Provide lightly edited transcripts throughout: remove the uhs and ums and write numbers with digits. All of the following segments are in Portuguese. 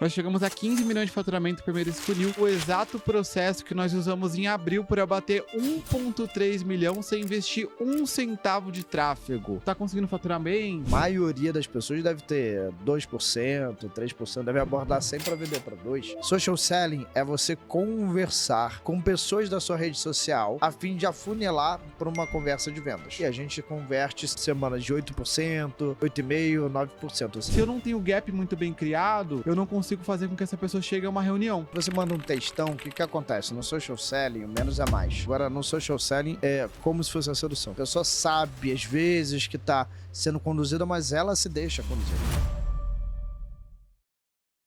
Nós chegamos a 15 milhões de faturamento por mês desse funil. O exato processo que nós usamos em abril para bater 1,3 milhão sem investir um centavo de tráfego. Tá conseguindo faturar bem? A maioria das pessoas deve ter 2%, 3%, deve abordar 100 para vender para 2. Social selling é você conversar com pessoas da sua rede social a fim de afunilar para uma conversa de vendas. E a gente converte semanas de 8%, 8,5%, 9%. Se eu não tenho gap muito bem criado, eu não consigo fazer com que essa pessoa chegue a uma reunião. Você manda um textão, o que acontece? No social selling, o menos é mais. Agora, no social selling, é como se fosse a sedução. A pessoa sabe, às vezes, que tá sendo conduzida, mas ela se deixa conduzir.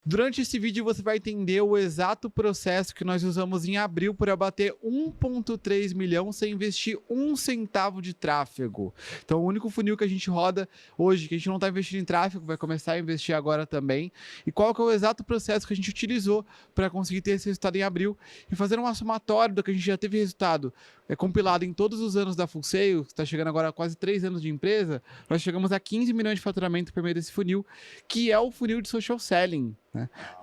Durante esse vídeo você vai entender o exato processo que nós usamos em abril para bater 1,3 milhão sem investir um centavo de tráfego. Então o único funil que a gente roda hoje, que a gente não está investindo em tráfego, vai começar a investir agora também. E qual que é o exato processo que a gente utilizou para conseguir ter esse resultado em abril e fazer uma somatória do que a gente já teve resultado compilado em todos os anos da Full Sail, que está chegando agora a quase 3 anos de empresa, nós chegamos a 15 milhões de faturamento por meio desse funil, que é o funil de social selling.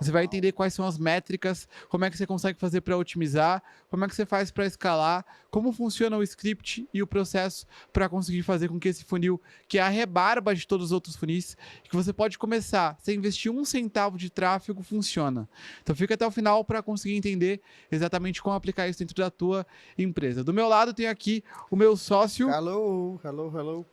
Você vai entender quais são as métricas, como é que você consegue fazer para otimizar, como é que você faz para escalar, como funciona o script e o processo para conseguir fazer com que esse funil, que é a rebarba de todos os outros funis, que você pode começar sem investir um centavo de tráfego, funciona. Então fica até o final para conseguir entender exatamente como aplicar isso dentro da tua empresa. Do meu lado tem aqui o meu sócio Hello.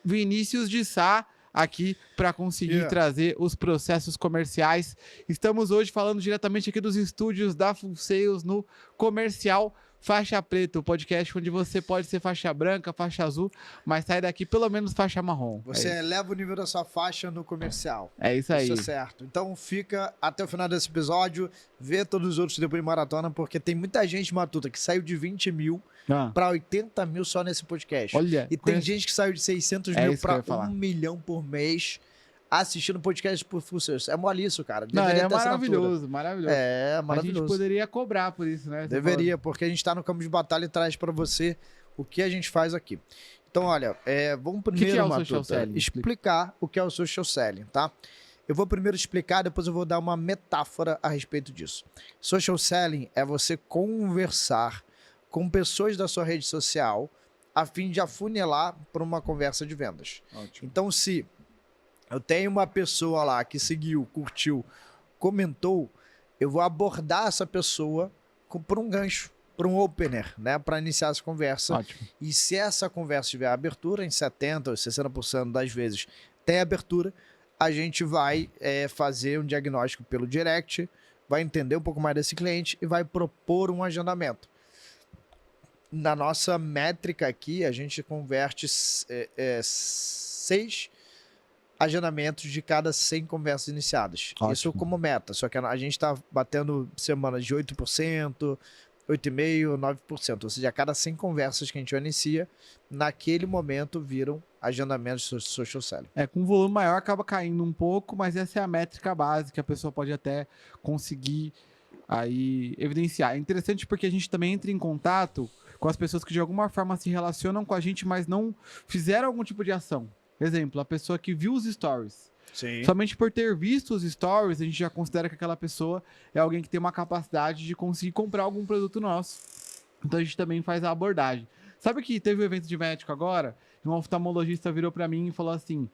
Vinícius de Sá, aqui para conseguir trazer os processos comerciais. Estamos hoje falando diretamente aqui dos estúdios da Full Sails no Comercial Faixa Preta, o podcast onde você pode ser faixa branca, faixa azul, mas sai daqui pelo menos faixa marrom. Você eleva o nível da sua faixa no comercial. É isso aí. Isso é certo. Então fica até o final desse episódio, vê todos os outros depois de maratona, porque tem muita gente matuta que saiu de 20 mil para 80 mil só nesse podcast. Olha, e tem gente que saiu de 600 mil para 1 milhão por mês assistindo podcast por Full Sails. É mole isso, cara. Deveria ter maravilhoso. É maravilhoso. A gente poderia cobrar por isso, né? Deveria, porque a gente tá no campo de batalha e traz para você o que a gente faz aqui. Então, olha, vamos primeiro, Matuta, explicar o que é o social selling, tá? Eu vou primeiro explicar, depois eu vou dar uma metáfora a respeito disso. Social selling é você conversar com pessoas da sua rede social a fim de afunilar para uma conversa de vendas. Ótimo. Então, se eu tenho uma pessoa lá que seguiu, curtiu, comentou, eu vou abordar essa pessoa por um gancho, por um opener, né, para iniciar essa conversa. Ótimo. E se essa conversa tiver abertura, em 70% ou 60% das vezes tem abertura, a gente vai fazer um diagnóstico pelo direct, vai entender um pouco mais desse cliente e vai propor um agendamento. Na nossa métrica aqui, a gente converte 6 agendamentos de cada 100 conversas iniciadas. Ótimo. Isso como meta, só que a gente está batendo semanas de 8%, 8,5%, 9%. Ou seja, a cada 100 conversas que a gente inicia, naquele momento viram agendamentos de social selling. Com um volume maior acaba caindo um pouco, mas essa é a métrica básica, a pessoa pode até conseguir aí evidenciar. É interessante porque a gente também entra em contato com as pessoas que de alguma forma se relacionam com a gente, mas não fizeram algum tipo de ação. Exemplo, a pessoa que viu os stories. Sim. Somente por ter visto os stories, a gente já considera que aquela pessoa é alguém que tem uma capacidade de conseguir comprar algum produto nosso. Então a gente também faz a abordagem. Sabe que teve um evento de médico agora? Um oftalmologista virou para mim e falou assim: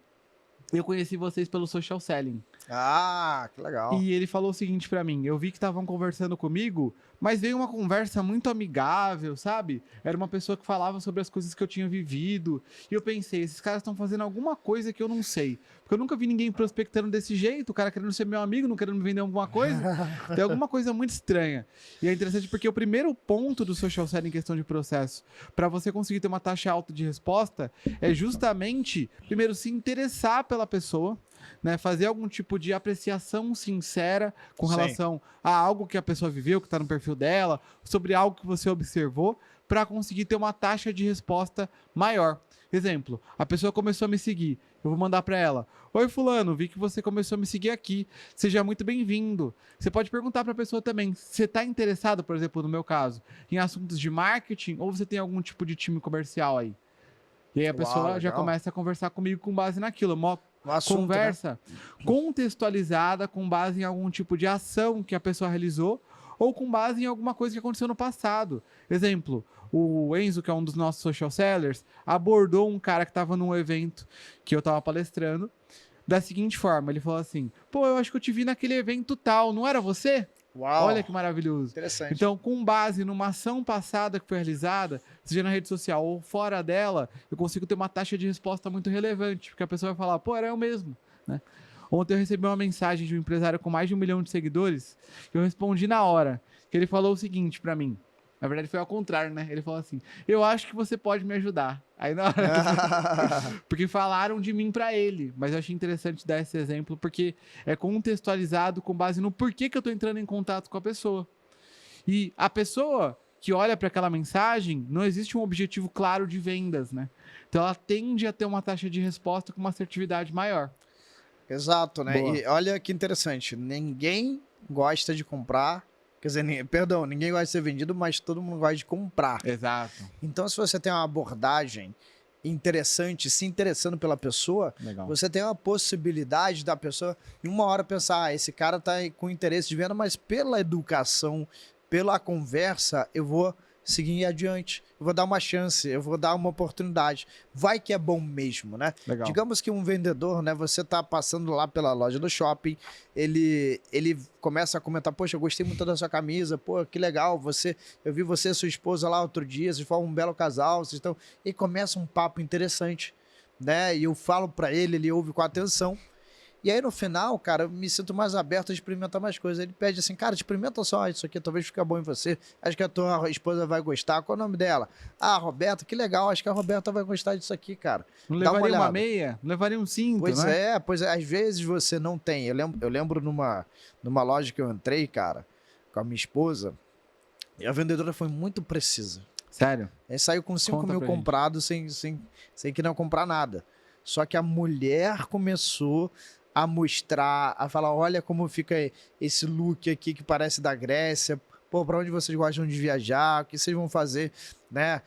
eu conheci vocês pelo social selling. Ah, que legal. E ele falou o seguinte pra mim: eu vi que estavam conversando comigo, mas veio uma conversa muito amigável, sabe? Era uma pessoa que falava sobre as coisas que eu tinha vivido. E eu pensei, esses caras estão fazendo alguma coisa que eu não sei. Porque eu nunca vi ninguém prospectando desse jeito, o cara querendo ser meu amigo, não querendo me vender alguma coisa. Tem alguma coisa muito estranha. E é interessante porque o primeiro ponto do social selling em questão de processo, para você conseguir ter uma taxa alta de resposta, é justamente, primeiro, se interessar pela pessoa, né, fazer algum tipo de apreciação sincera com relação a algo que a pessoa viveu, que está no perfil dela, sobre algo que você observou, para conseguir ter uma taxa de resposta maior. Exemplo, a pessoa começou a me seguir, eu vou mandar para ela: oi fulano, vi que você começou a me seguir aqui, seja muito bem-vindo. Você pode perguntar para a pessoa também, você está interessado, por exemplo, no meu caso, em assuntos de marketing, ou você tem algum tipo de time comercial aí? E aí a pessoa já começa a conversar comigo com base naquilo. assunto, conversa contextualizada com base em algum tipo de ação que a pessoa realizou ou com base em alguma coisa que aconteceu no passado. Exemplo, o Enzo, que é um dos nossos social sellers, abordou um cara que estava num evento que eu estava palestrando da seguinte forma, ele falou assim, pô, eu acho que eu te vi naquele evento tal, não era você? Uau. Olha que maravilhoso. Interessante. Então, com base numa ação passada que foi realizada, seja na rede social ou fora dela, eu consigo ter uma taxa de resposta muito relevante, porque a pessoa vai falar, pô, era eu mesmo, né? Ontem eu recebi uma mensagem de um empresário com mais de 1 milhão de seguidores, que eu respondi na hora, que ele falou o seguinte pra mim. Na verdade, foi ao contrário, né? Ele falou assim, eu acho que você pode me ajudar. Aí na hora... porque falaram de mim pra ele. Mas eu achei interessante dar esse exemplo, porque é contextualizado com base no porquê que eu tô entrando em contato com a pessoa. E a pessoa que olha para aquela mensagem, não existe um objetivo claro de vendas, né? Então ela tende a ter uma taxa de resposta com uma assertividade maior. Exato, né? Boa. E olha que interessante, ninguém gosta de comprar, quer dizer, ninguém gosta de ser vendido, mas todo mundo gosta de comprar. Exato. Então, se você tem uma abordagem interessante, se interessando pela pessoa, legal, você tem uma possibilidade da pessoa, em uma hora, pensar, esse cara tá com interesse de venda, mas pela educação, pela conversa, eu vou seguir adiante, eu vou dar uma chance, eu vou dar uma oportunidade. Vai que é bom mesmo, né? legal. Digamos que um vendedor, né? Você tá passando lá pela loja do shopping, ele começa a comentar, poxa, eu gostei muito da sua camisa, pô, que legal, eu vi você e sua esposa lá outro dia, vocês foram um belo casal, vocês estão... E começa um papo interessante, né? E eu falo pra ele ouve com atenção. E aí, no final, cara, eu me sinto mais aberto a experimentar mais coisas. Ele pede assim, cara, experimenta só isso aqui, talvez fique bom em você. Acho que a tua esposa vai gostar. Qual é o nome dela? Ah, Roberta, que legal. Acho que a Roberta vai gostar disso aqui, cara. Não levaria uma meia? Não levaria um cinto, né? Pois é. Às vezes você não tem. Eu lembro numa loja que eu entrei, cara, com a minha esposa, e a vendedora foi muito precisa. Sério? Aí saiu com 5 mil comprados sem que não comprar nada. Só que a mulher começou a mostrar, a falar, olha como fica esse look aqui que parece da Grécia, pô, pra onde vocês gostam de viajar, o que vocês vão fazer, né,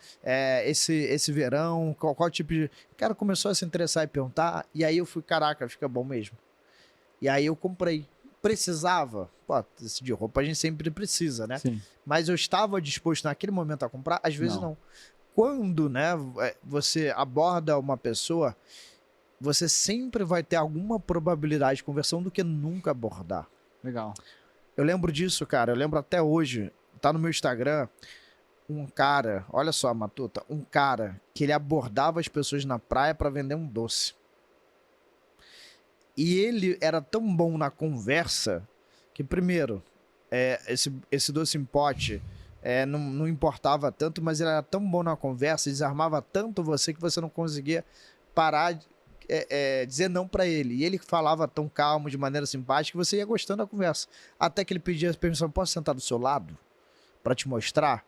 esse verão, qual tipo de... O cara começou a se interessar e perguntar, e aí eu fui, caraca, fica bom mesmo. E aí eu comprei. Precisava? Pô, de roupa a gente sempre precisa, né? Sim. Mas eu estava disposto naquele momento a comprar? Às vezes não. Quando, né, você aborda uma pessoa, você sempre vai ter alguma probabilidade de conversão do que nunca abordar. Legal. Eu lembro disso, cara. Eu lembro até hoje. Tá no meu Instagram. Um cara, olha só, Matuta. Um cara que ele abordava as pessoas na praia para vender um doce. E ele era tão bom na conversa que, primeiro, esse doce em pote não importava tanto, mas ele era tão bom na conversa, desarmava tanto você que você não conseguia parar de dizer não pra ele. E ele falava tão calmo, de maneira simpática, que você ia gostando da conversa. Até que ele pedia permissão, posso sentar do seu lado? Pra te mostrar?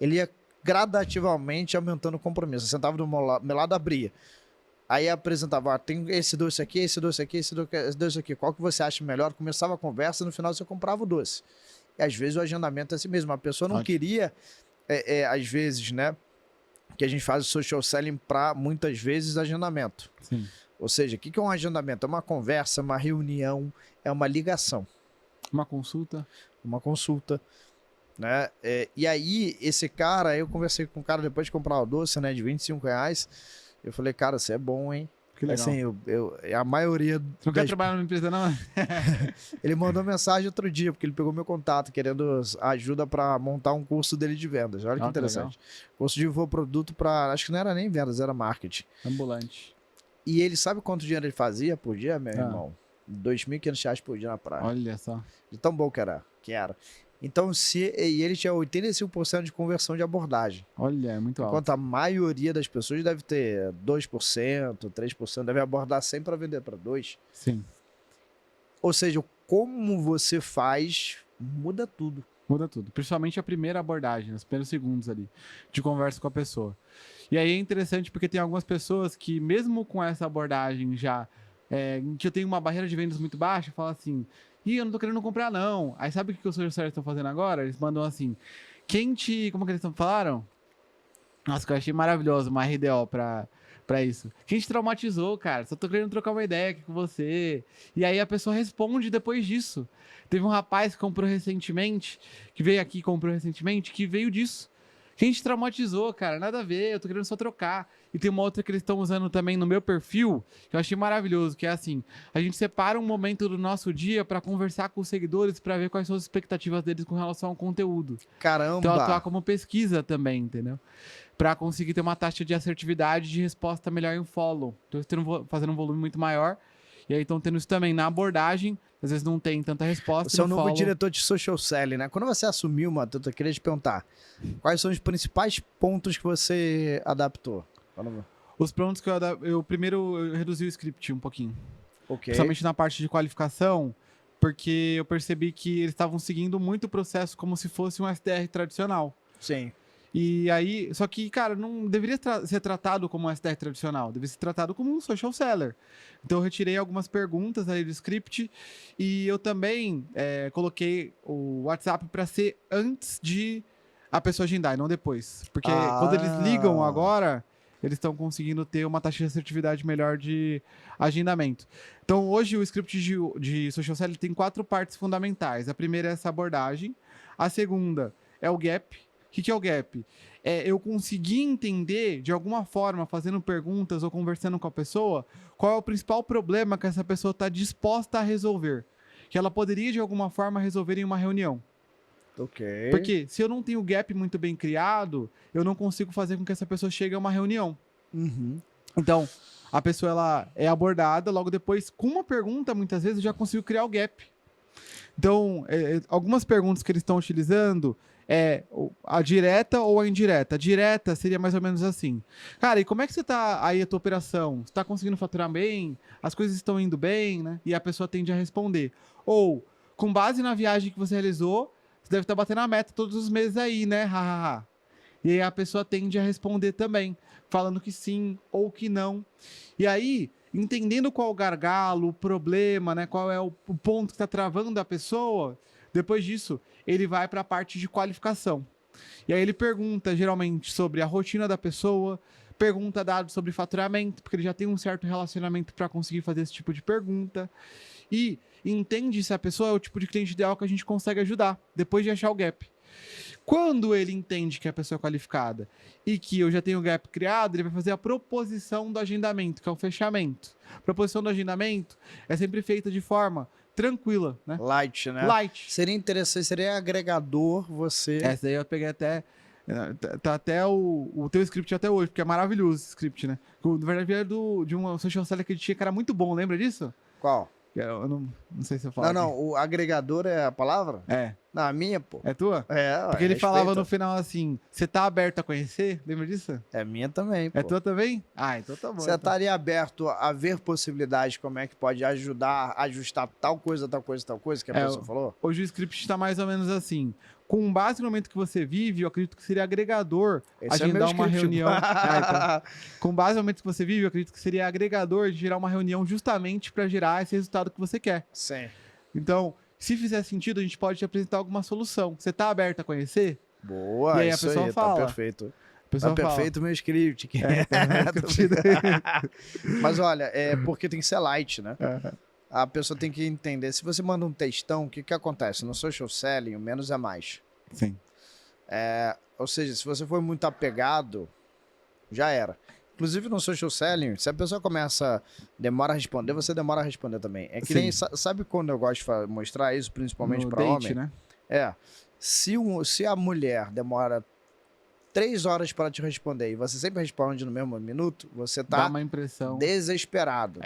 Ele ia gradativamente aumentando o compromisso. Eu sentava do meu lado, abria. Aí apresentava, tem esse doce aqui, esse doce aqui, esse doce aqui. Qual que você acha melhor? Começava a conversa, no final você comprava o doce. E às vezes o agendamento é assim mesmo. A pessoa não queria, às vezes, né? Que a gente faz o social selling para, muitas vezes, agendamento. Sim. Ou seja, o que é um agendamento? É uma conversa, uma reunião, é uma ligação. Uma consulta. Uma consulta, né? E aí, esse cara, eu conversei com o cara depois de comprar o doce, né, de R$25. Eu falei, cara, você é bom, hein? Que legal. Assim, a maioria... Você não quer trabalhar numa empresa, não? Ele mandou mensagem outro dia, porque ele pegou meu contato, querendo ajuda para montar um curso dele de vendas. Olha que interessante. Curso de infoproduto para... Acho que não era nem vendas, era marketing. Ambulante. E ele sabe quanto dinheiro ele fazia por dia, meu irmão? R$2.500 por dia na praia. Olha só. De tão bom que era. Então, e ele tinha 85% de conversão de abordagem. Olha, é muito alto. Enquanto a maioria das pessoas deve ter 2%, 3%, deve abordar 100 para vender para 2%. Sim. Ou seja, como você faz, muda tudo. Muda tudo. Principalmente a primeira abordagem, os primeiros segundos ali, de conversa com a pessoa. E aí é interessante porque tem algumas pessoas que, mesmo com essa abordagem já, que eu tenho uma barreira de vendas muito baixa, falam assim, eu não tô querendo comprar não. Aí sabe o que os social sellers estão fazendo agora? Eles mandam assim, como que eles falaram? Nossa, que eu achei maravilhoso, uma RDO pra pra isso. Quem te traumatizou, cara? Só tô querendo trocar uma ideia aqui com você. E aí a pessoa responde depois disso. Teve um rapaz que comprou recentemente, que veio aqui e comprou recentemente, que veio disso. Quem te traumatizou, cara? Nada a ver, eu tô querendo só trocar. E tem uma outra que eles estão usando também no meu perfil, que eu achei maravilhoso, que é assim, a gente separa um momento do nosso dia pra conversar com os seguidores, pra ver quais são as expectativas deles com relação ao conteúdo. Caramba! Então atuar como pesquisa também, entendeu? Pra conseguir ter uma taxa de assertividade de resposta melhor em follow. Então estão fazendo um volume muito maior. E aí estão tendo isso também na abordagem. Às vezes não tem tanta resposta. Você é o novo diretor de social selling, né? Quando você assumiu, Matheus, eu queria te perguntar, quais são os principais pontos que você adaptou? Os pontos que eu primeiro reduzi o script um pouquinho. Ok. Principalmente na parte de qualificação, porque eu percebi que eles estavam seguindo muito o processo como se fosse um SDR tradicional. Sim. E aí, só que, cara, não deveria ser tratado como um SDR tradicional, deveria ser tratado como um social seller. Então eu retirei algumas perguntas aí do script e eu também coloquei o WhatsApp para ser antes de a pessoa agendar e não depois. Porque quando eles ligam agora, eles estão conseguindo ter uma taxa de assertividade melhor de agendamento. Então hoje o script de social selling tem 4 partes fundamentais. A primeira é essa abordagem, a segunda é o gap. O que é o gap? É eu conseguir entender, de alguma forma, fazendo perguntas ou conversando com a pessoa, qual é o principal problema que essa pessoa está disposta a resolver. Que ela poderia, de alguma forma, resolver em uma reunião. Ok. Porque se eu não tenho o gap muito bem criado, eu não consigo fazer com que essa pessoa chegue a uma reunião. Uhum. Então, a pessoa ela é abordada, logo depois, com uma pergunta, muitas vezes, eu já consigo criar o gap. Então, algumas perguntas que eles estão utilizando é a direta ou a indireta. A direta seria mais ou menos assim. Cara, e como é que você tá aí a tua operação? Você tá conseguindo faturar bem? As coisas estão indo bem, né? E a pessoa tende a responder. Ou, com base na viagem que você realizou, você deve estar batendo a meta todos os meses aí, né? Hahaha. E aí a pessoa tende a responder também, falando que sim ou que não. E aí, entendendo qual o gargalo, o problema, né? Qual é o ponto que está travando a pessoa, depois disso, ele vai para a parte de qualificação. E aí ele pergunta, geralmente, sobre a rotina da pessoa, pergunta dados sobre faturamento, porque ele já tem um certo relacionamento para conseguir fazer esse tipo de pergunta. E entende se a pessoa é o tipo de cliente ideal que a gente consegue ajudar, depois de achar o gap. Quando ele entende que a pessoa é qualificada e que eu já tenho o gap criado, ele vai fazer a proposição do agendamento, que é o fechamento. A proposição do agendamento é sempre feita de forma tranquila, né? Light, né? Light. Seria interessante, seria agregador você... Essa aí eu peguei até... Tá até o teu script até hoje, porque é maravilhoso esse script, né? Na verdade, era de uma social seller que tinha, que era muito bom, lembra disso? Qual? Eu não sei se eu falo. Não, o agregador é a palavra? É. Não, a minha, pô. É tua? É, porque ele falava no final assim, você tá aberto a conhecer? Lembra disso? É minha também, pô. É tua também? Ah, então tá bom. Você estaria aberto a ver possibilidades, como é que pode ajudar, ajustar tal coisa que a pessoa falou? Hoje o script está mais ou menos assim. Com base no momento que você vive, eu acredito que seria agregador agendar uma reunião. Então, com base no momento que você vive, eu acredito que seria agregador de gerar uma reunião justamente para gerar esse resultado que você quer. Sim. Então, se fizer sentido, a gente pode te apresentar alguma solução. Você tá aberto a conhecer? Boa, e aí isso a pessoa aí, fala. Tá perfeito. Tá perfeito meu script. Mas olha, é porque tem que ser light, né? A pessoa tem que entender. Se você manda um textão, o que acontece? No social selling, o menos é mais. Sim. Ou seja, se você for muito apegado, já era. Inclusive no social selling, se a pessoa demora a responder, você demora a responder também. É que nem, sabe quando eu gosto de mostrar isso, principalmente para homem? Né? Se a mulher demora 3 horas para te responder e você sempre responde no mesmo minuto, você tá dá uma impressão desesperado.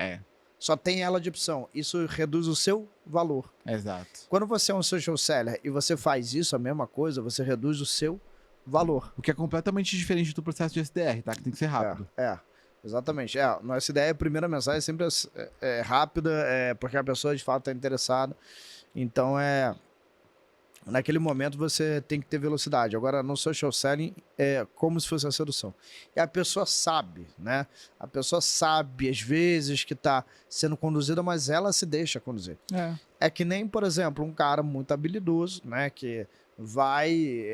Só tem ela de opção. Isso reduz o seu valor. Exato. Quando você é um social seller e você faz isso, a mesma coisa, você reduz o seu valor. O que é completamente diferente do processo de SDR, tá? Que tem que ser rápido. Exatamente. No SDR, a primeira mensagem sempre é rápida, porque a pessoa de fato está interessada. Então, naquele momento você tem que ter velocidade. Agora, no social selling, é como se fosse a sedução. E a pessoa sabe, né? A pessoa sabe, às vezes, que está sendo conduzida, mas ela se deixa conduzir. É que nem, por exemplo, um cara muito habilidoso, né? Que vai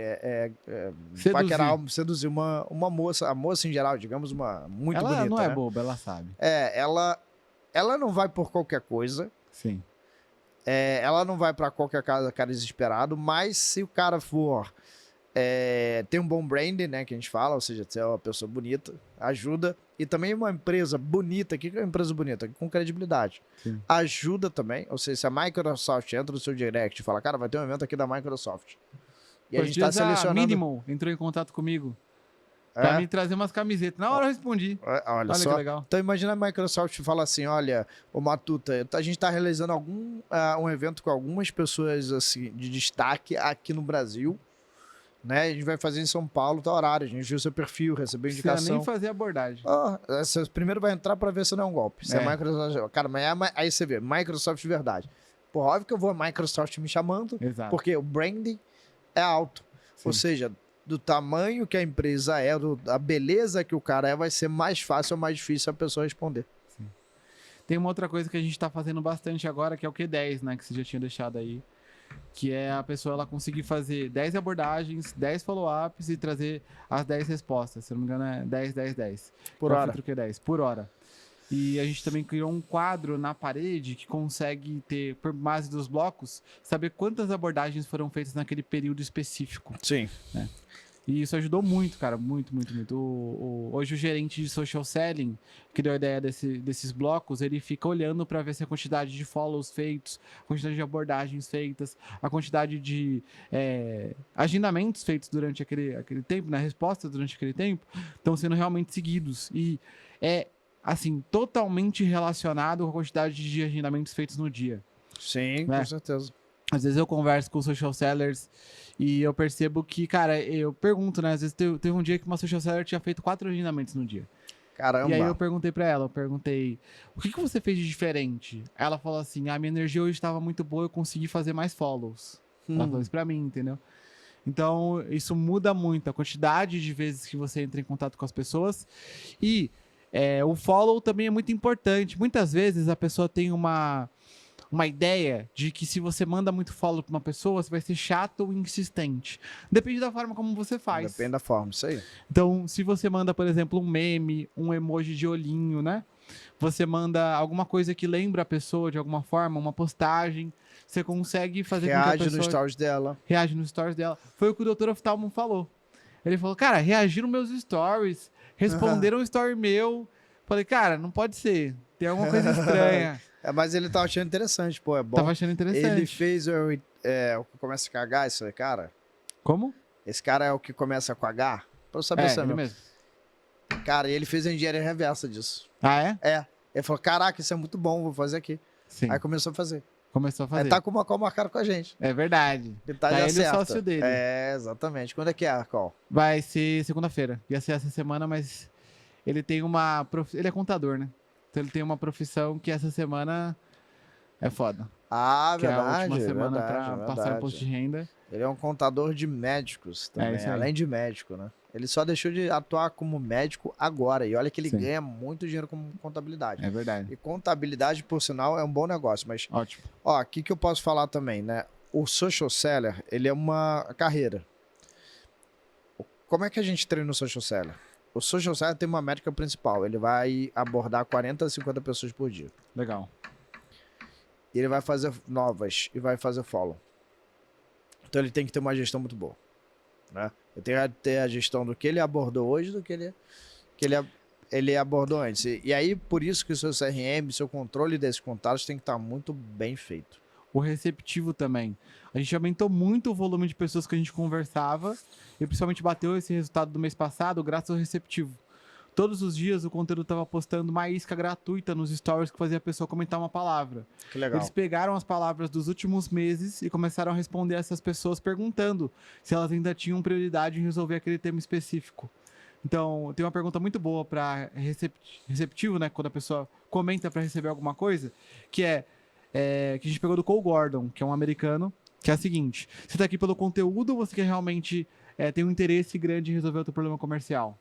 seduzir uma moça, a moça em geral, digamos, uma muito bonita. Ela não é né? boba, ela sabe. Ela não vai por qualquer coisa. Sim. Ela não vai pra qualquer cara desesperado, mas se o cara for tem um bom branding, né, que a gente fala, ou seja, ser uma pessoa bonita, ajuda. E também uma empresa bonita, o que é uma empresa bonita? Com credibilidade. Sim. Ajuda também, ou seja, se a Microsoft entra no seu direct e fala, cara, vai ter um evento aqui da Microsoft. E a gente tá selecionando... A Minimal entrou em contato comigo pra me trazer umas camisetas. Na hora eu respondi. Olha só. Que legal. Então imagina a Microsoft fala assim, olha, o Matuta, a gente tá realizando um evento com algumas pessoas assim, de destaque aqui no Brasil, né? A gente vai fazer em São Paulo, tá horário, a gente viu seu perfil, recebeu indicação. Não precisa nem fazer abordagem. Você primeiro vai entrar para ver se não é um golpe. Se é Microsoft, cara, mas aí você vê, Microsoft de verdade. Pô, óbvio que eu vou a Microsoft me chamando, porque o branding é alto. Sim. Ou seja, do tamanho que a empresa da beleza que o cara vai ser mais fácil ou mais difícil a pessoa responder. Sim. Tem uma outra coisa que a gente tá fazendo bastante agora, que é o Q10, né? Que você já tinha deixado aí. Que é a pessoa ela conseguir fazer 10 abordagens, 10 follow-ups e trazer as 10 respostas. Se eu não me engano, é 10, 10, 10. Por hora. Q10, por hora. E a gente também criou um quadro na parede que consegue ter, por base dos blocos, saber quantas abordagens foram feitas naquele período específico. Sim. Né? E isso ajudou muito, cara, muito, muito, muito. Hoje o gerente de social selling, que deu a ideia desses blocos, ele fica olhando para ver se a quantidade de follows feitos, a quantidade de abordagens feitas, a quantidade de agendamentos feitos durante aquele tempo, né, respostas durante aquele tempo, estão sendo realmente seguidos. E assim, totalmente relacionado com a quantidade de agendamentos feitos no dia. Sim, né? Com certeza. Às vezes eu converso com social sellers e eu percebo que, cara, eu pergunto, né? Às vezes teve um dia que uma social seller tinha feito 4 agendamentos no dia. Caramba! E aí eu perguntei pra ela, o que você fez de diferente? Ela falou assim, a minha energia hoje estava muito boa, eu consegui fazer mais follows. Ela falou isso pra mim, entendeu? Então, isso muda muito a quantidade de vezes que você entra em contato com as pessoas. E o follow também é muito importante. Muitas vezes a pessoa tem uma ideia de que se você manda muito follow pra uma pessoa, você vai ser chato ou insistente. Depende da forma como você faz. Depende da forma, isso aí. Então, se você manda, por exemplo, um meme, um emoji de olhinho, né? Você manda alguma coisa que lembra a pessoa de alguma forma, uma postagem, você consegue fazer com que a pessoa... Reage nos stories dela. Reage nos stories dela. Foi o que o Dr. Oftalmo falou. Ele falou, cara, reagiram meus stories, responderam um story meu. Falei, cara, não pode ser. Tem alguma coisa estranha. Mas ele tava achando interessante, pô, é bom. Tava achando interessante. Ele fez o que começa a cagar, isso aí, cara. Como? Esse cara é o que começa com H? Pra eu saber se é ele mesmo. Cara, ele fez a engenharia reversa disso. Ah, é? Ele falou, caraca, isso é muito bom, vou fazer aqui. Sim. Aí começou a fazer. Aí tá com uma call marcada com a gente. É verdade. Ele tá já ele é sócio dele. Exatamente. Quando é que é a call? Vai ser segunda-feira. Ia ser essa semana, mas ele tem ele é contador, né? Então ele tem uma profissão que essa semana é foda. Verdade. Que é a última semana pra passar imposto de renda. Ele é um contador de médicos também, além de médico, né? Ele só deixou de atuar como médico agora. E olha que ele ganha muito dinheiro com contabilidade. É verdade. E contabilidade, por sinal, é um bom negócio. Mas, ótimo. Ó, o que eu posso falar também, né? O social seller, ele é uma carreira. Como é que a gente treina o social seller? O social seller tem uma métrica principal. Ele vai abordar 40 a 50 pessoas por dia. Legal. E ele vai fazer novas e vai fazer follow. Então ele tem que ter uma gestão muito boa, né? Ele tem que ter a gestão do que ele abordou hoje, do que ele abordou antes. E aí, por isso que o seu CRM, seu controle desses contatos tem que estar muito bem feito. O receptivo também. A gente aumentou muito o volume de pessoas que a gente conversava e principalmente bateu esse resultado do mês passado graças ao receptivo. Todos os dias o conteúdo estava postando uma isca gratuita nos stories que fazia a pessoa comentar uma palavra. Que legal. Eles pegaram as palavras dos últimos meses e começaram a responder essas pessoas perguntando se elas ainda tinham prioridade em resolver aquele tema específico. Então, tem uma pergunta muito boa para receptivo, né? Quando a pessoa comenta para receber alguma coisa, que que a gente pegou do Cole Gordon, que é um americano, que é a seguinte: você está aqui pelo conteúdo ou você quer realmente ter um interesse grande em resolver o teu problema comercial?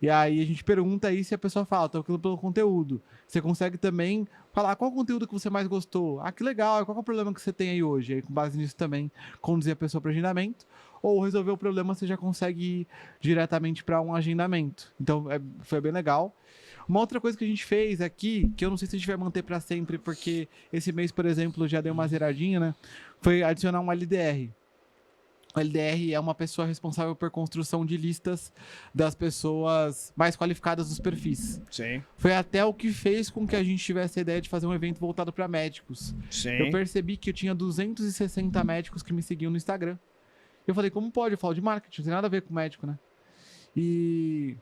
E aí a gente pergunta aí se a pessoa fala, tô aquilo pelo conteúdo. Você consegue também falar qual o conteúdo que você mais gostou. Ah, que legal, qual é o problema que você tem aí hoje? Aí com base nisso também conduzir a pessoa para agendamento. Ou resolver o problema, você já consegue ir diretamente para um agendamento. Então foi bem legal. Uma outra coisa que a gente fez aqui, que eu não sei se a gente vai manter para sempre, porque esse mês, por exemplo, já deu uma zeradinha, né? Foi adicionar um LDR. O LDR é uma pessoa responsável por construção de listas das pessoas mais qualificadas dos perfis. Sim. Foi até o que fez com que a gente tivesse a ideia de fazer um evento voltado para médicos. Sim. Eu percebi que eu tinha 260 médicos que me seguiam no Instagram. Eu falei, como pode? Eu falo de marketing, não tem nada a ver com médico, né? E...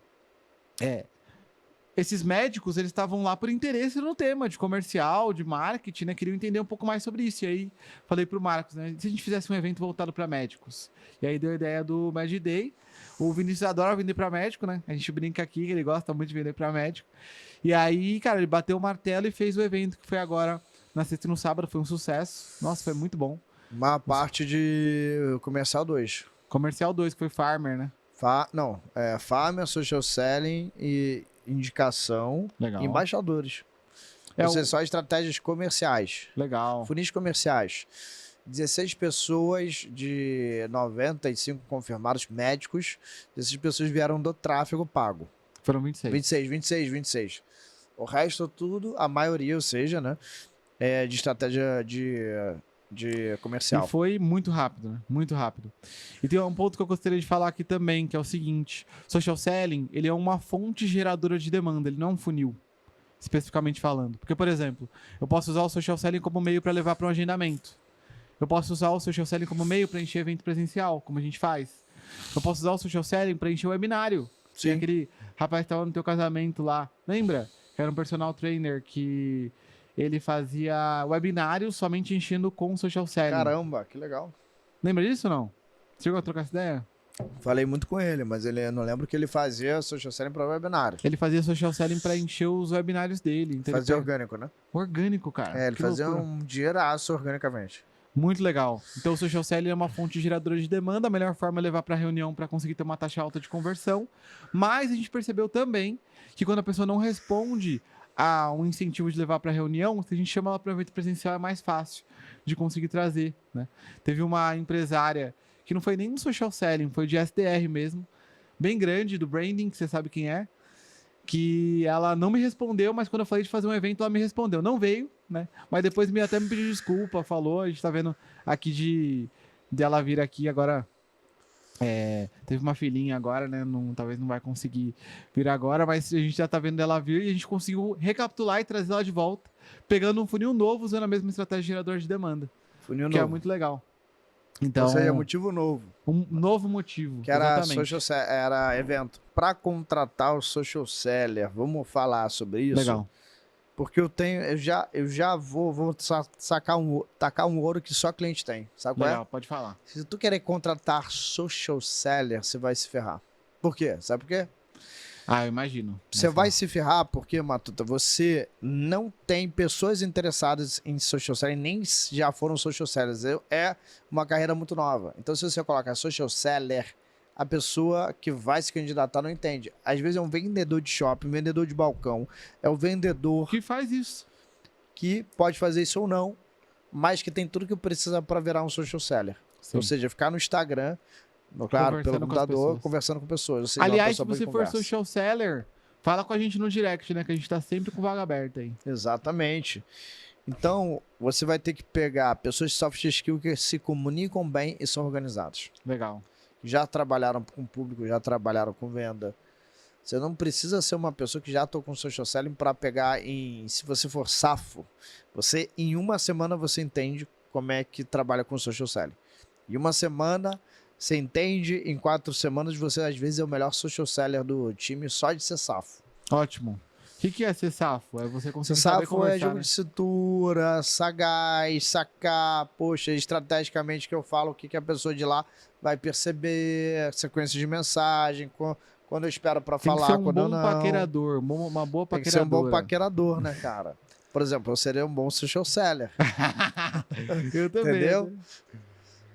esses médicos, eles estavam lá por interesse no tema de comercial, de marketing, né? Queriam entender um pouco mais sobre isso. E aí, falei pro Marcos, né? Se a gente fizesse um evento voltado para médicos? E aí, deu a ideia do Med Day. O Vinícius adora vender para médico, né? A gente brinca aqui que ele gosta muito de vender para médico. E aí, cara, ele bateu o martelo e fez o evento que foi agora na sexta e no sábado. Foi um sucesso. Nossa, foi muito bom. Uma parte de Comercial 2. Comercial 2, que foi Farmer, né? Farmer, Social Selling e indicação. Legal. E embaixadores. Ou seja, só estratégias comerciais. Legal. Funis comerciais. 16 pessoas de 95 confirmados médicos. 16 pessoas vieram do tráfego pago. Foram 26. 26. O resto tudo, a maioria, ou seja, né? De estratégia de comercial. E foi muito rápido, né? Muito rápido. E tem um ponto que eu gostaria de falar aqui também, que é o seguinte. Social Selling, ele é uma fonte geradora de demanda, ele não é um funil, especificamente falando. Porque, por exemplo, eu posso usar o Social Selling como meio para levar para um agendamento. Eu posso usar o Social Selling como meio para encher evento presencial, como a gente faz. Eu posso usar o Social Selling para encher o webinário. Sim. Tem aquele rapaz que estava no teu casamento lá, lembra? Que era um personal trainer que... ele fazia webinário somente enchendo com social selling. Caramba, que legal. Lembra disso ou não? Você chegou a trocar essa ideia? Falei muito com ele, mas eu não lembro que ele fazia social selling para webinário. Ele fazia social selling para encher os webinários dele. Então fazia orgânico, né? Orgânico, cara. Ele fazia um dinheiraço organicamente. Muito legal. Então o social selling é uma fonte geradora de demanda, a melhor forma é levar para reunião para conseguir ter uma taxa alta de conversão. Mas a gente percebeu também que quando a pessoa não responde a um incentivo de levar para reunião, se a gente chama ela para evento presencial é mais fácil de conseguir trazer, né? Teve uma empresária que não foi nem no social selling, foi de SDR mesmo, bem grande, do branding, que você sabe quem é, que ela não me respondeu, mas quando eu falei de fazer um evento, ela me respondeu. Não veio, né? Mas depois até me pediu desculpa, falou, a gente tá vendo aqui de ela vir aqui agora... teve uma filhinha agora, né? Talvez não vai conseguir vir agora, mas a gente já tá vendo ela vir e a gente conseguiu recapitular e trazer ela de volta, pegando um funil novo, usando a mesma estratégia de gerador de demanda. Funil que novo. É muito legal. Então, isso aí é motivo novo. Um novo motivo. Que era, era evento. Para contratar o social seller, vamos falar sobre isso? Legal. Porque eu já vou tacar um ouro que só cliente tem. Sabe qual é? Legal, pode falar. Se tu querer contratar social seller, você vai se ferrar. Por quê? Sabe por quê? Eu imagino. Você vai se ferrar porque, Matuta, você não tem pessoas interessadas em social selling, nem já foram social sellers. É uma carreira muito nova. Então, se você colocar social seller, a pessoa que vai se candidatar não entende. Às vezes é um vendedor de shopping, um vendedor de balcão, é o vendedor que faz isso. Que pode fazer isso ou não, mas que tem tudo que precisa para virar um social seller. Sim. Ou seja, ficar no Instagram, claro, pelo computador, conversando com pessoas. Seja, aliás, se você for social seller, fala com a gente no direct, né? Que a gente tá sempre com vaga aberta aí. Exatamente. Então, você vai ter que pegar pessoas de soft skill que se comunicam bem e são organizados. Legal. Já trabalharam com público, já trabalharam com venda. Você não precisa ser uma pessoa que já atua com social selling para pegar se você for safo, você em uma semana você entende como é que trabalha com social selling. Em uma semana você entende, em 4 semanas você às vezes é o melhor social seller do time só de ser safo. Ótimo. O que é ser safo? É você conseguir saber conversar, é jogo, né? De cintura, sagaz, sacar, poxa, estrategicamente que eu falo o que a pessoa de lá vai perceber, sequência de mensagem, quando eu espero para falar, tem que ser quando eu não. Paquerador, uma boa paqueradora. Tem que ser um bom paquerador, né, cara? Por exemplo, eu seria um bom social seller. Eu também. Entendeu?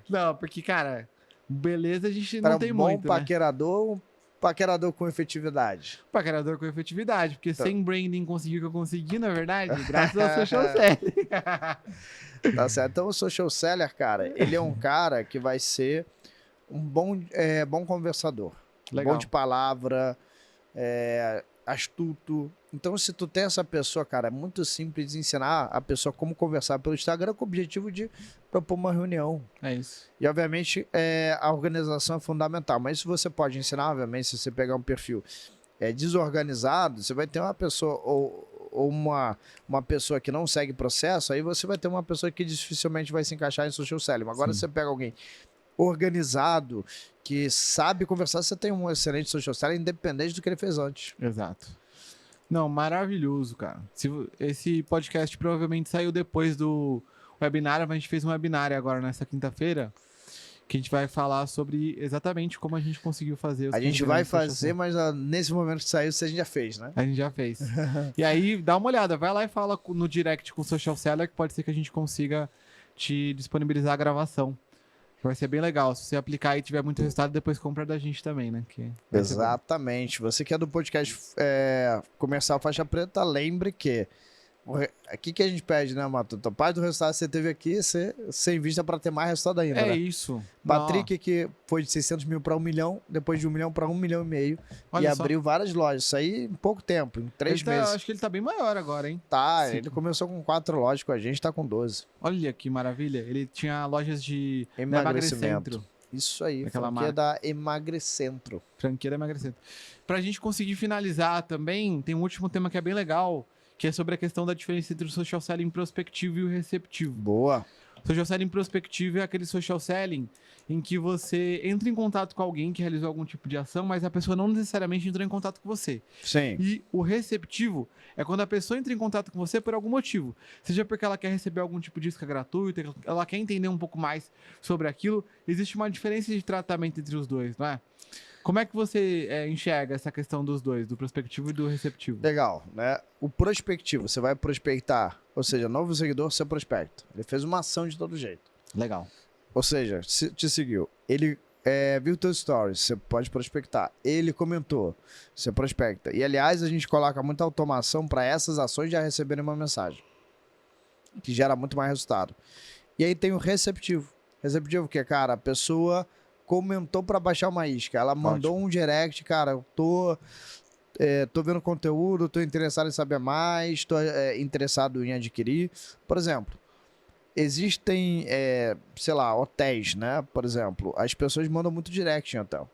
Não, porque, cara, beleza a gente não tem muito, um bom paquerador, Paquerador com efetividade. Paquerador com efetividade, porque sem branding conseguir o que eu consegui, na verdade, graças ao social selling. Tá certo. Então o social seller, cara, ele é um cara que vai ser um bom conversador. Legal. Bom de palavra, astuto. Então, se tu tem essa pessoa, cara, é muito simples de ensinar a pessoa como conversar pelo Instagram com o objetivo de propor uma reunião. É isso. E, obviamente, a organização é fundamental. Mas isso você pode ensinar, obviamente, se você pegar um perfil desorganizado, você vai ter uma pessoa ou uma pessoa que não segue processo, aí você vai ter uma pessoa que dificilmente vai se encaixar em social selling. Agora, se você pega alguém organizado, que sabe conversar, você tem um excelente social selling, independente do que ele fez antes. Exato. Não, maravilhoso, cara. Esse podcast provavelmente saiu depois do webinário, mas a gente fez um webinário agora nessa quinta-feira, que a gente vai falar sobre exatamente como a gente conseguiu fazer. A gente vai fazer, mas nesse momento que saiu, a gente já fez, né? A gente já fez. E aí, dá uma olhada, vai lá e fala no direct com o Social Seller, que pode ser que a gente consiga te disponibilizar a gravação. Vai ser bem legal. Se você aplicar e tiver muito resultado, depois compra da gente também, né? Exatamente. Você que é do podcast Comercial Faixa Preta, lembre que aqui que a gente pede, né, Matuto? Parte do resultado que você teve aqui, você invista para ter mais resultado ainda, né? Isso. Patrick, que foi de 600 mil para 1 milhão, depois de 1 milhão para 1,5 milhão. Olha e só. abriu várias lojas. Isso aí em pouco tempo, em 3 meses. Acho que ele tá bem maior agora, hein? Tá, Sim. ele começou com 4 lojas com a gente, tá com 12. Olha que maravilha. Ele tinha lojas de Emagrecimento. Isso aí, aquela franquia da Emagrecentro. Franquia da Emagrecentro. Pra gente conseguir finalizar também, tem um último tema que é bem legal, que é sobre a questão da diferença entre o social selling prospectivo e o receptivo. Boa. Social selling prospectivo é aquele social selling em que você entra em contato com alguém que realizou algum tipo de ação, mas a pessoa não necessariamente entrou em contato com você. Sim. E o receptivo é quando a pessoa entra em contato com você por algum motivo. Seja porque ela quer receber algum tipo de isca gratuita, ela quer entender um pouco mais sobre aquilo. Existe uma diferença de tratamento entre os dois, não é? Como é que você enxerga essa questão dos dois, do prospectivo e do receptivo? Legal, né? O prospectivo, você vai prospectar, ou seja, novo seguidor, você prospecta. Ele fez uma ação de todo jeito. Legal. Ou seja, te seguiu. Ele viu teu stories, você pode prospectar. Ele comentou, você prospecta. E, aliás, a gente coloca muita automação para essas ações já receberem uma mensagem, que gera muito mais resultado. E aí tem o receptivo. Receptivo que é, cara, a pessoa comentou para baixar uma isca. Ela mandou um direct, cara, eu tô vendo conteúdo, tô interessado em saber mais, tô interessado em adquirir. Por exemplo, existem, sei lá, hotéis, né? Por exemplo, as pessoas mandam muito direct em hotel.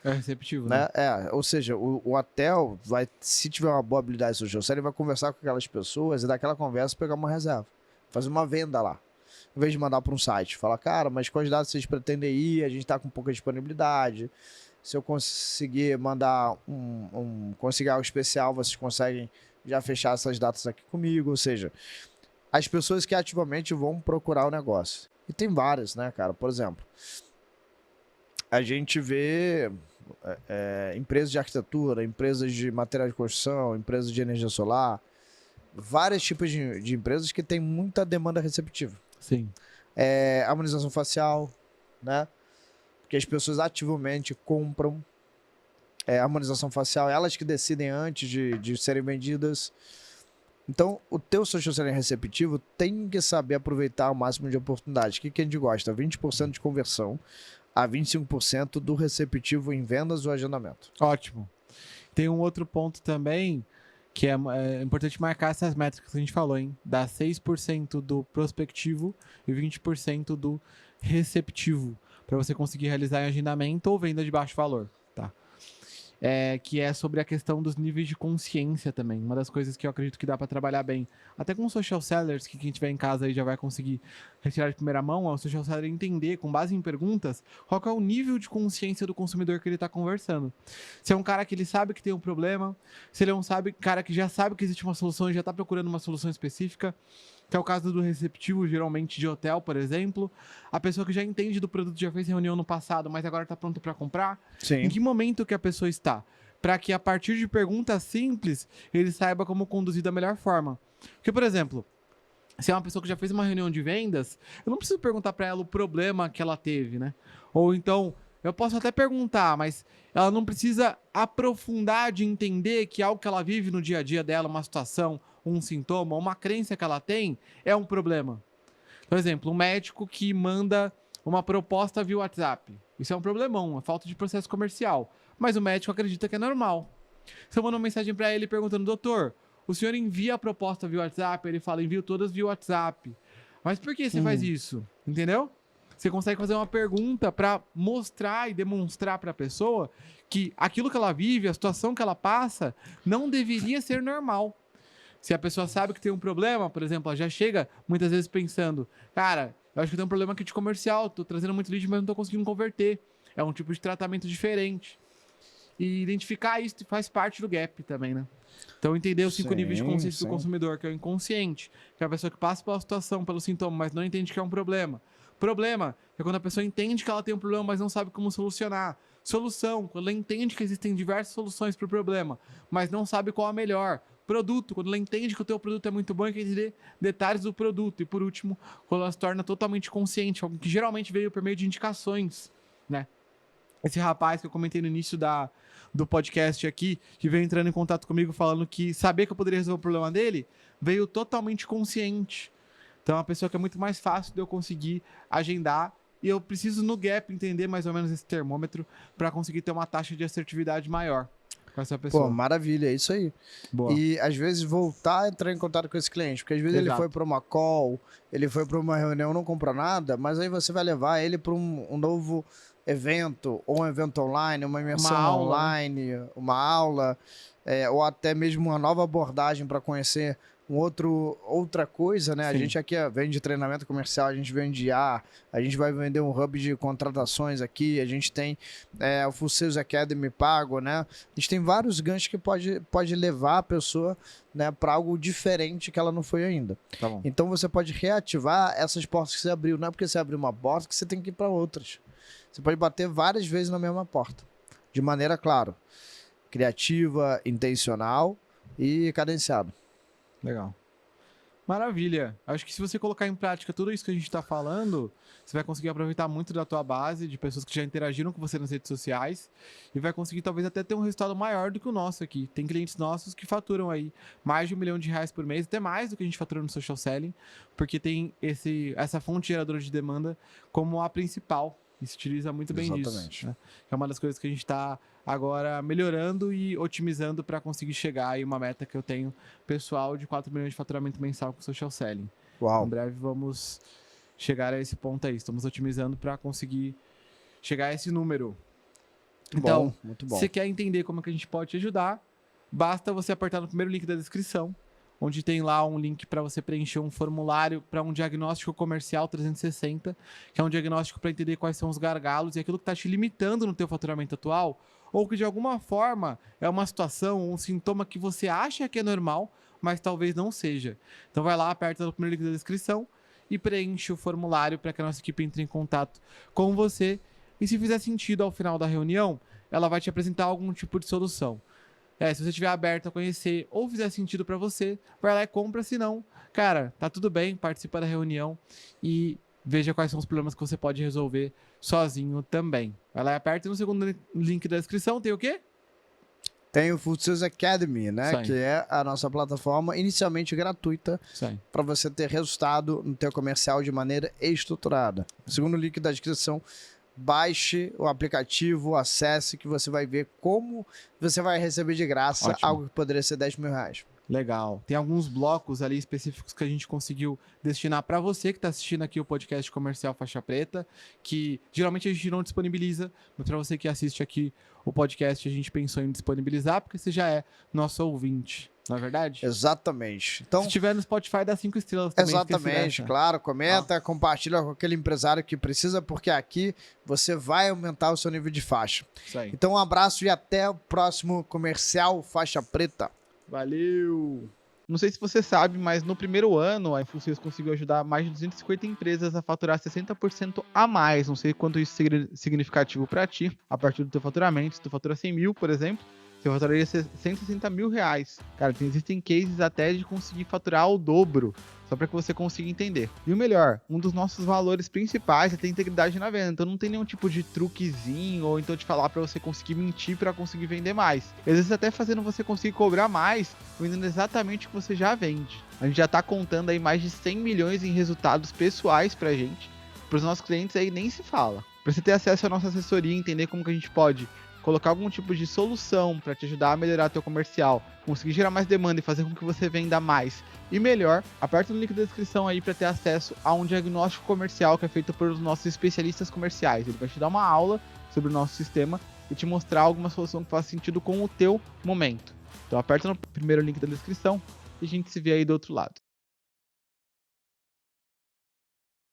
É receptivo, né? Ou seja, o hotel vai, se tiver uma boa habilidade social, ele vai conversar com aquelas pessoas e daquela conversa pegar uma reserva, fazer uma venda lá. Em vez de mandar para um site, falar, cara, mas quais dados vocês pretendem ir? A gente está com pouca disponibilidade. Se eu conseguir mandar conseguir algo especial, vocês conseguem já fechar essas datas aqui comigo. Ou seja, as pessoas que ativamente vão procurar o negócio. E tem várias, né, cara? Por exemplo, a gente vê empresas de arquitetura, empresas de material de construção, empresas de energia solar, vários tipos de empresas que têm muita demanda receptiva. Sim. Harmonização facial, né? Porque as pessoas ativamente compram harmonização facial, elas que decidem antes de serem vendidas. Então, o teu social selling receptivo tem que saber aproveitar o máximo de oportunidades. O que a gente gosta? 20% de conversão a 25% do receptivo em vendas ou agendamento. Ótimo. Tem um outro ponto também, que é importante marcar essas métricas que a gente falou, hein? Dá 6% do prospectivo e 20% do receptivo, para você conseguir realizar em agendamento ou venda de baixo valor, tá? Que é sobre a questão dos níveis de consciência também. Uma das coisas que eu acredito que dá para trabalhar bem, até com social sellers, que quem tiver em casa aí já vai conseguir retirar de primeira mão, é o social seller entender, com base em perguntas, qual que é o nível de consciência do consumidor que ele está conversando. Se é um cara que ele sabe que tem um problema, se ele é um cara que já sabe que existe uma solução e já está procurando uma solução específica, que é o caso do receptivo, geralmente de hotel, por exemplo. A pessoa que já entende do produto, já fez reunião no passado, mas agora está pronto para comprar. Sim. Em que momento que a pessoa está? Para que, a partir de perguntas simples, ele saiba como conduzir da melhor forma. Porque, por exemplo, se é uma pessoa que já fez uma reunião de vendas, eu não preciso perguntar para ela o problema que ela teve, né? Ou então, eu posso até perguntar, mas ela não precisa aprofundar de entender que algo que ela vive no dia a dia dela, uma situação, um sintoma, uma crença que ela tem, é um problema. Por exemplo, um médico que manda uma proposta via WhatsApp. Isso é um problemão, uma falta de processo comercial. Mas o médico acredita que é normal. Se eu mando uma mensagem para ele perguntando, doutor, o senhor envia a proposta via WhatsApp? Ele fala, envio todas via WhatsApp. Mas por que você faz isso? Entendeu? Você consegue fazer uma pergunta para mostrar e demonstrar para a pessoa que aquilo que ela vive, a situação que ela passa, não deveria ser normal. Se a pessoa sabe que tem um problema, por exemplo, ela já chega muitas vezes pensando, cara, eu acho que tem um problema aqui de comercial, tô trazendo muito lead, mas não tô conseguindo converter. É um tipo de tratamento diferente. E identificar isso faz parte do gap também, né? Então entender os 5 níveis de consciência do consumidor, que é o inconsciente, que é a pessoa que passa pela situação, pelo sintoma, mas não entende que é um problema. Problema é quando a pessoa entende que ela tem um problema, mas não sabe como solucionar. Solução, quando ela entende que existem diversas soluções para o problema, mas não sabe qual a melhor. Produto, quando ela entende que o teu produto é muito bom e quer entender detalhes do produto. E por último, quando ela se torna totalmente consciente, algo que geralmente veio por meio de indicações, né? Esse rapaz que eu comentei no início do podcast aqui, que veio entrando em contato comigo falando que saber que eu poderia resolver o problema dele, veio totalmente consciente. Então é uma pessoa que é muito mais fácil de eu conseguir agendar e eu preciso no Gap entender mais ou menos esse termômetro para conseguir ter uma taxa de assertividade maior com essa pessoa. Pô, maravilha, é isso aí. Boa. E às vezes voltar a entrar em contato com esse cliente, porque às vezes ele foi para uma call, ele foi para uma reunião, não comprou nada, mas aí você vai levar ele para um novo evento, ou um evento online, uma imersão online, uma aula, ou até mesmo uma nova abordagem para conhecer outra coisa, né? Sim. A gente aqui vende treinamento comercial, a gente vende IA, a gente vai vender um hub de contratações aqui, a gente tem o Full Sales Academy pago, né? A gente tem vários ganchos que pode levar a pessoa, né, para algo diferente que ela não foi ainda. Tá bom. Então você pode reativar essas portas que você abriu. Não é porque você abriu uma porta que você tem que ir para outras. Você pode bater várias vezes na mesma porta. De maneira, claro, criativa, intencional e cadenciado. Legal. Maravilha. Acho que se você colocar em prática tudo isso que a gente está falando, você vai conseguir aproveitar muito da tua base de pessoas que já interagiram com você nas redes sociais e vai conseguir talvez até ter um resultado maior do que o nosso aqui. Tem clientes nossos que faturam aí mais de R$1 milhão por mês, até mais do que a gente fatura no social selling, porque tem essa fonte geradora de demanda como a principal. E se utiliza muito bem disso. Né? É uma das coisas que a gente está agora melhorando e otimizando para conseguir chegar aí uma meta que eu tenho pessoal de 4 milhões de faturamento mensal com social selling. Uau. Em breve vamos chegar a esse ponto aí. Estamos otimizando para conseguir chegar a esse número. Então, muito bom. Se você quer entender como é que a gente pode te ajudar, basta você apertar no primeiro link da descrição, onde tem lá um link para você preencher um formulário para um diagnóstico comercial 360, que é um diagnóstico para entender quais são os gargalos e aquilo que está te limitando no teu faturamento atual, ou que de alguma forma é uma situação, um sintoma que você acha que é normal, mas talvez não seja. Então vai lá, aperta no primeiro link da descrição e preenche o formulário para que a nossa equipe entre em contato com você. E se fizer sentido ao final da reunião, ela vai te apresentar algum tipo de solução. Se você estiver aberto a conhecer ou fizer sentido para você, vai lá e compra, senão, cara, tá tudo bem, participa da reunião e veja quais são os problemas que você pode resolver sozinho também. Vai lá e aperta no segundo link da descrição, tem o quê? Tem o Full Sales Academy, né? Que é a nossa plataforma inicialmente gratuita para você ter resultado no teu comercial de maneira estruturada. Segundo link da descrição, baixe o aplicativo, acesse, que você vai ver como você vai receber de graça algo que poderia ser R$10 mil. Legal. Tem alguns blocos ali específicos que a gente conseguiu destinar para você que está assistindo aqui o podcast comercial Faixa Preta, que geralmente a gente não disponibiliza, mas para você que assiste aqui o podcast a gente pensou em disponibilizar, porque você já é nosso ouvinte. Não é verdade? Exatamente. Então, se tiver no Spotify, dá 5 estrelas também. Exatamente, claro. Comenta, compartilha com aquele empresário que precisa, porque aqui você vai aumentar o seu nível de faixa. Isso aí. Então, um abraço e até o próximo comercial Faixa Preta. Valeu! Não sei se você sabe, mas no primeiro ano a Infosys conseguiu ajudar mais de 250 empresas a faturar 60% a mais. Não sei quanto isso é significativo para ti, a partir do teu faturamento. Se tu fatura 100 mil, por exemplo, você faturaria 160 mil reais. Cara, existem cases até de conseguir faturar o dobro, só para que você consiga entender. E o melhor, um dos nossos valores principais é ter integridade na venda. Então não tem nenhum tipo de truquezinho ou então de falar para você conseguir mentir para conseguir vender mais. E às vezes até fazendo você conseguir cobrar mais, vendendo exatamente o que você já vende. A gente já tá contando aí mais de 100 milhões em resultados pessoais pra gente. Para os nossos clientes aí nem se fala. Para você ter acesso à nossa assessoria, entender como que a gente pode colocar algum tipo de solução para te ajudar a melhorar teu comercial, conseguir gerar mais demanda e fazer com que você venda mais e melhor, aperta no link da descrição aí para ter acesso a um diagnóstico comercial que é feito por nossos especialistas comerciais. Ele vai te dar uma aula sobre o nosso sistema e te mostrar alguma solução que faça sentido com o teu momento. Então aperta no primeiro link da descrição e a gente se vê aí do outro lado.